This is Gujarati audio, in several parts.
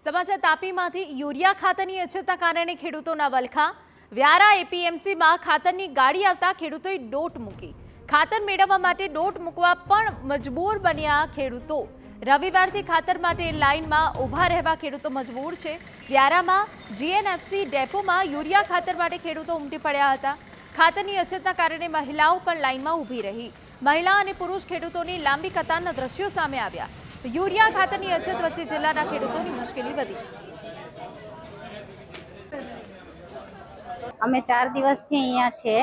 સમાચાર તાપીમાંથી યુરિયા ખાતરની અછતના કારણે ખેડૂતોના વલખા। વ્યારા એપીએમસીમાં ખાતરની ગાડી આવતા ખેડૂતોએ દોટ મૂકી। ખાતર મેળવવા માટે દોટ મૂકવા પણ મજબૂર બન્યા ખેડૂતો। રવિવારથી ખાતર માટે લાઇનમાં ઊભા રહેવા ખેડૂતો મજબૂર છે। વ્યારામાં જીએનએફસી ડેપોમાં યુરિયા ખાતર માટે ખેડૂતો ઉમટી પડ્યા હતા। ખાતરની અછતના કારણે મહિલાઓ પણ લાઇનમાં ઊભી રહી। મહિલા અને પુરુષ ખેડૂતોની લાંબી કતારના દ્રશ્યો સામે આવ્યા। યુરિયા ખાતરની અછત વચ્ચે જિલ્લાના ખેડૂતોની મુશ્કેલી વધી। અમે 4 દિવસથી અહીંયા છે।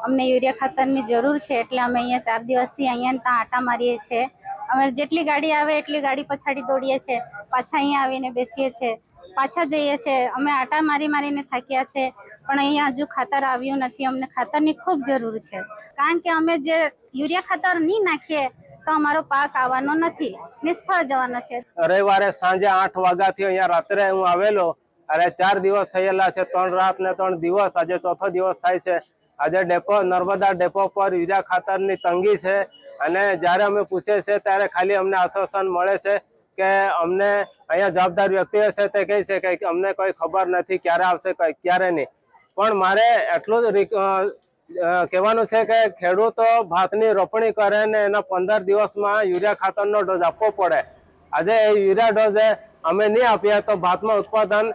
અમને યુરિયા ખાતરની જરૂર છે એટલે અમે અહીંયા 4 દિવસથી અહીંયા ત્યાં આટા મારીએ છીએ। અમે જેટલી ગાડી આવે એટલી ગાડી પછાડી દોડીએ છીએ, પાછા અહીંયા આવીને બેસીએ છીએ, પાછા જઈએ છીએ। અમે આટા મારીને થાક્યા છે પણ અહીંયા હજુ ખાતર આવ્યું નથી। અમને ખાતરની ખૂબ જરૂર છે કારણ કે અમે જે યુરિયા ખાતર નહીં નાખીએ તો અમારો પાક આવવાનો નથી, નિષ્ફળ જવાનો છે। રવિવારે સાંજે 8 વાગ્યાથી અહીંયા રાત્રે હું આવેલો। અરે 4 દિવસ થયેલા છે, 3 રાત ને 3 દિવસ, આજે ચોથો દિવસ થાય છે। આજે ડેપો નર્મદા ડેપો પર યુરિયા ખાતરની તંગી છે અને જ્યારે અમે પૂછીએ છીએ ત્યારે ખાલી અમને આશ્વાસન મળે છે કે અમને અહીંયા જવાબદાર વ્યક્તિ હશે તે કહે છે કે અમને કોઈ ખબર નથી ક્યારે આવશે ક્યારે નહીં। પણ મારે એટલું જ કહેવાનું છે કે ખેડૂતો ભાતની રોપણી કરે ને એના 15 દિવસમાં યુરિયા ખાતરનો ડોઝ આપવો પડે। આજે એ યુરિયા ડોઝ અમે નહીં આપીએ તો ભાતમાં ઉત્પાદન